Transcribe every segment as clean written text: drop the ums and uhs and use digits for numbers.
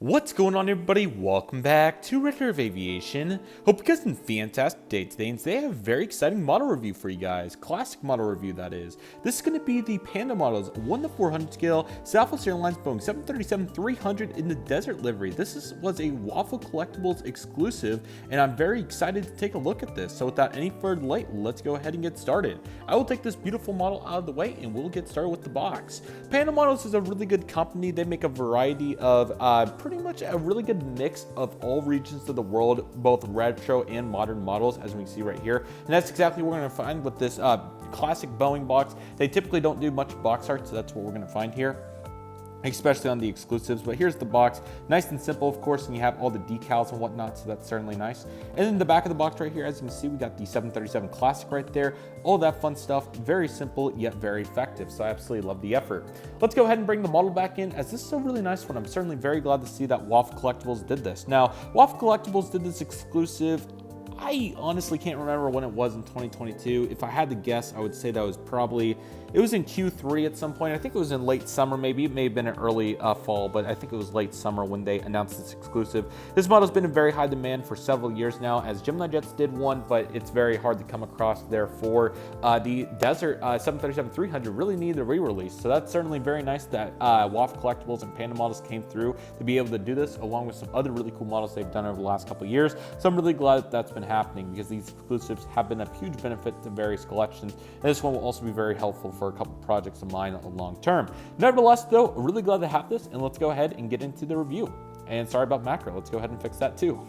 What's going on, everybody? Welcome back to Redriveraviation. Hope you guys had a fantastic day today, and today I have a very exciting model review for you guys. Classic model review, that is. This is going to be the Panda Models 1:400 scale Southwest Airlines Boeing 737-300 in the desert livery. This was a Waffle Collectibles exclusive, and I'm very excited to take a look at this. So without any further delay, let's go ahead and get started. I will take this beautiful model out of the way, and we'll get started with the box. Panda Models is a really good company. They make a variety of pretty much a really good mix of all regions of the world, both retro and modern models, as we can see right here. And that's exactly what we're going to find with this classic Boeing box. They typically don't do much box art, so that's what we're going to find here, especially on the exclusives. But here's the box, nice and simple, of course, and you have all the decals and whatnot, so that's certainly nice. And then the back of the box right here, as you can see, we got the 737 Classic right there, all that fun stuff. Very simple yet very effective, so I absolutely love the effort. Let's go ahead and bring the model back in, as this is a really nice one. I'm certainly very glad to see that Waffle Collectibles did this. Now, Waffle Collectibles did this exclusive. I honestly can't remember when it was in 2022. If I had to guess, I would say that was probably, it was in Q3 at some point. I think it was in late summer, maybe. It may have been in early fall, but I think it was late summer when they announced this exclusive. This model's been in very high demand for several years now, as Gemini Jets did one, but it's very hard to come across. Therefore, the Desert 737-300 really needed a re-release. So that's certainly very nice that Waffle Collectibles and Panda Models came through to be able to do this, along with some other really cool models they've done over the last couple of years. So I'm really glad that that's been happening, because these exclusives have been a huge benefit to various collections, and this one will also be very helpful for a couple projects of mine on the long term. Nevertheless, though, really glad to have this, and let's go ahead and get into the review. And sorry about macro, let's go ahead and fix that too.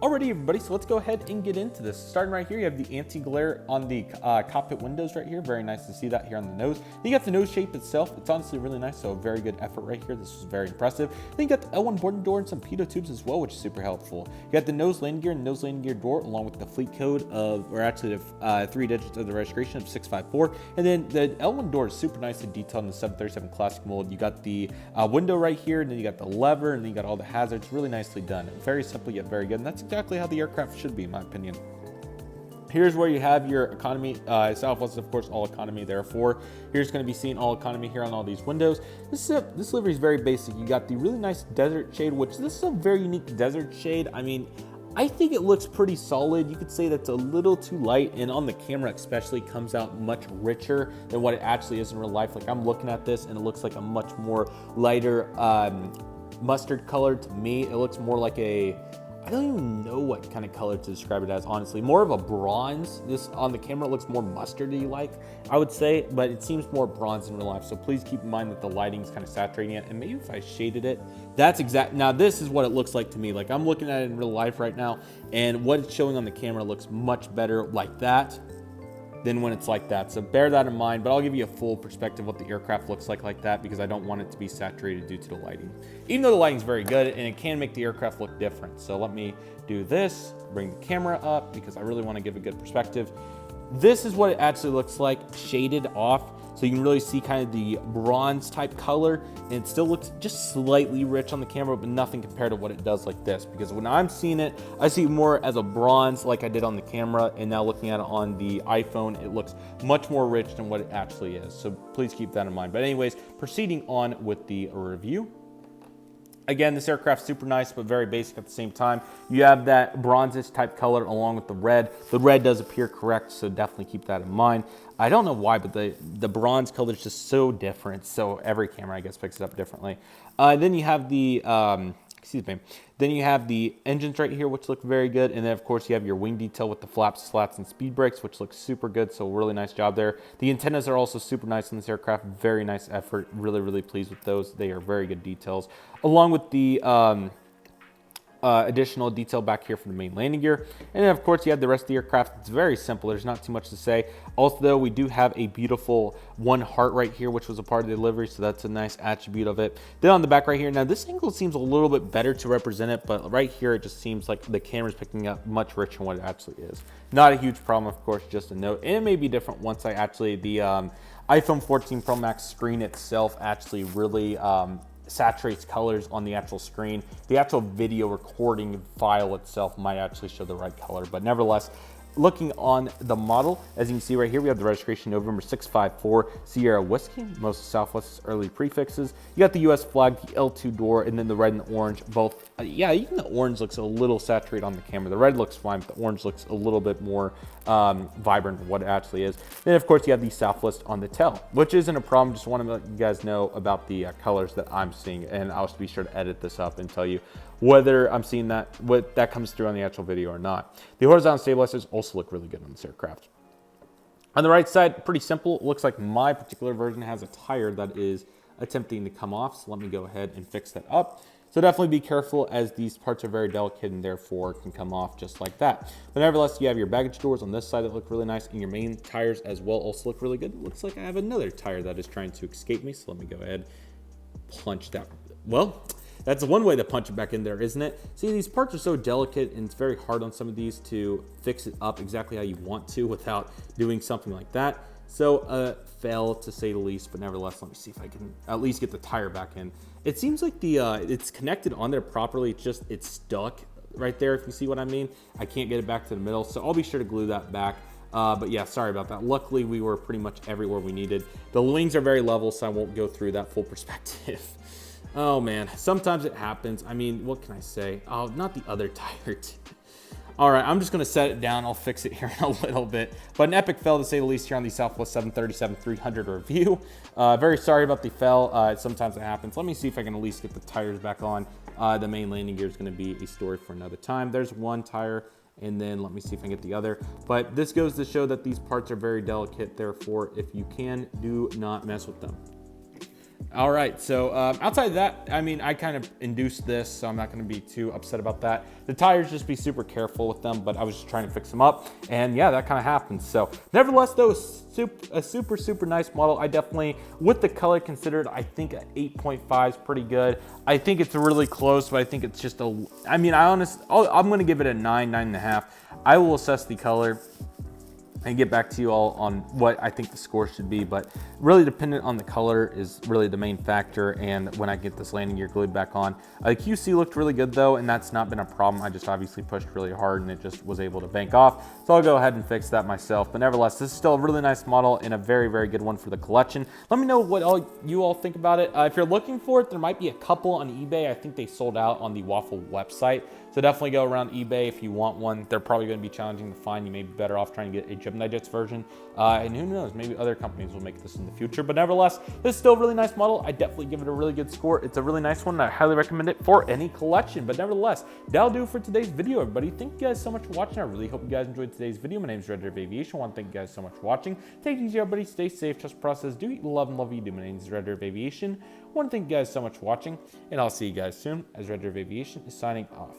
Alrighty, everybody, so let's go ahead and get into this. Starting right here, you have the anti-glare on the cockpit windows right here. Very nice to see that here on the nose. Then you got the nose shape itself. It's honestly really nice, so a very good effort right here. This was very impressive. Then you got the L1 boarding door and some pitot tubes as well, which is super helpful. You got the nose landing gear and nose landing gear door, along with the fleet code of, or actually the 3 digits of the registration of 654. And then the L1 door is super nicely detailed in the 737 Classic mold. You got the window right here, and then you got the lever, and then you got all the hazards. Really nicely done. Very simple yet very good, and that's exactly how the aircraft should be, in my opinion. Here's where you have your economy. Southwest, of course, all economy. Therefore, here's going to be seeing all economy here on all these windows. This livery is very basic. You got the really nice desert shade, which this is a very unique desert shade. I mean, I think it looks pretty solid. You could say that's a little too light, and on the camera especially comes out much richer than what it actually is in real life. Like, I'm looking at this and it looks like a much more lighter mustard color to me. It looks more like a, I don't even know what kind of color to describe it as, honestly. More of a bronze. This on the camera looks more mustardy like, I would say, but it seems more bronze in real life. So please keep in mind that the lighting is kind of saturating it. And maybe if I shaded it, that's exact. Now this is what it looks like to me. Like, I'm looking at it in real life right now, and what it's showing on the camera looks much better like that than when it's like that. So bear that in mind, but I'll give you a full perspective of what the aircraft looks like that, because I don't want it to be saturated due to the lighting. Even though the lighting's very good, and it can make the aircraft look different. So let me do this, bring the camera up, because I really want to give a good perspective. This is what it actually looks like shaded off. So you can really see kind of the bronze type color, and it still looks just slightly rich on the camera, but nothing compared to what it does like this. Because when I'm seeing it, I see it more as a bronze like I did on the camera, and now looking at it on the iPhone, it looks much more rich than what it actually is. So please keep that in mind. But anyways, proceeding on with the review. Again, this aircraft's super nice, but very basic at the same time. You have that bronzish type color along with the red. The red does appear correct, so definitely keep that in mind. I don't know why, but the bronze color is just so different. So every camera, I guess, picks it up differently. Then you have the, then you have the engines right here, which look very good. And then, of course, you have your wing detail with the flaps, slats, and speed brakes, which looks super good. So really nice job there. The antennas are also super nice on this aircraft. Very nice effort. Really, really pleased with those. They are very good details. Along with the additional detail back here for the main landing gear. And then, of course, you have the rest of the aircraft. It's very simple. There's not too much to say. Also, though, we do have a beautiful one heart right here, which was a part of the delivery, so that's a nice attribute of it. Then on the back right here, now this angle seems a little bit better to represent it, but right here it just seems like the camera's picking up much richer than what it actually is. Not a huge problem, of course, just a note. And it may be different once I actually, the iPhone 14 Pro Max screen itself actually really saturates colors on the actual screen. The actual video recording file itself might actually show the right color, but nevertheless, looking on the model, as you can see right here, we have the registration November 654 Sierra Whiskey, most of Southwest's early prefixes. You got the US flag, the L2 door, and then the red and the orange, both. Yeah, even the orange looks a little saturated on the camera. The red looks fine, but the orange looks a little bit more vibrant than what it actually is. Then, of course, you have the Southwest on the tail, which isn't a problem. Just want to let you guys know about the colors that I'm seeing, and I'll be sure to edit this up and tell you whether I'm seeing that, what that comes through on the actual video or not. The horizontal stabilizers also look really good on this aircraft. On the right side, pretty simple. It looks like my particular version has a tire that is attempting to come off, so let me go ahead and fix that up. So definitely be careful, as these parts are very delicate and therefore can come off just like that. But nevertheless, you have your baggage doors on this side that look really nice, and your main tires as well also look really good. It looks like I have another tire that is trying to escape me, so let me go ahead, punch that. Well, that's one way to punch it back in there, isn't it? See, these parts are so delicate, and it's very hard on some of these to fix it up exactly how you want to without doing something like that. So fail to say the least, but nevertheless, let me see if I can at least get the tire back in. It seems like the it's connected on there properly, it's stuck right there, if you see what I mean. I can't get it back to the middle, so I'll be sure to glue that back. But yeah, sorry about that. Luckily, we were pretty much everywhere we needed. The wings are very level, so I won't go through that full perspective. Oh man, sometimes it happens. I mean, what can I say? Oh, not the other tire. All right, I'm just gonna set it down. I'll fix it here in a little bit. But an epic fail to say the least here on the Southwest 737-300 review. Very sorry about the fail. Sometimes it happens. Let me see if I can at least get the tires back on. The main landing gear is gonna be a story for another time. There's one tire, and then let me see if I can get the other. But this goes to show that these parts are very delicate. Therefore, if you can, do not mess with them. All right, so outside of that, I mean, I kind of induced this, so I'm not going to be too upset about that. The tires, just be super careful with them, but I was just trying to fix them up, and yeah, that kind of happens. So nevertheless, though, a super nice model. I definitely, with the color considered, I think an 8.5 is pretty good. I think it's really close, but I think it's just a, I mean, I'm going to give it a 9.5. I will assess the color and get back to you all on what I think the score should be, but really dependent on the color is really the main factor. And when I get this landing gear glued back on, QC looked really good though, and that's not been a problem. I just obviously pushed really hard and it just was able to bank off. So I'll go ahead and fix that myself. But nevertheless, this is still a really nice model and a very good one for the collection. Let me know what you all think about it. If you're looking for it, there might be a couple on eBay. I think they sold out on the Waffle website. So definitely go around eBay if you want one. They're probably going to be challenging to find. You may be better off trying to get a Gemini version. And who knows, maybe other companies will make this in the future. But nevertheless, this is still a really nice model. I definitely give it a really good score. It's a really nice one, and I highly recommend it for any collection. But nevertheless, that'll do it for today's video, everybody. Thank you guys so much for watching. I really hope you guys enjoyed today's video. My name is Redriveraviation. I want to thank you guys so much for watching. Take it easy, everybody. Stay safe, trust the process. Do eat, love, and love you do. My name is Redriveraviation. I want to thank you guys so much for watching, and I'll see you guys soon as Redriveraviation is signing off.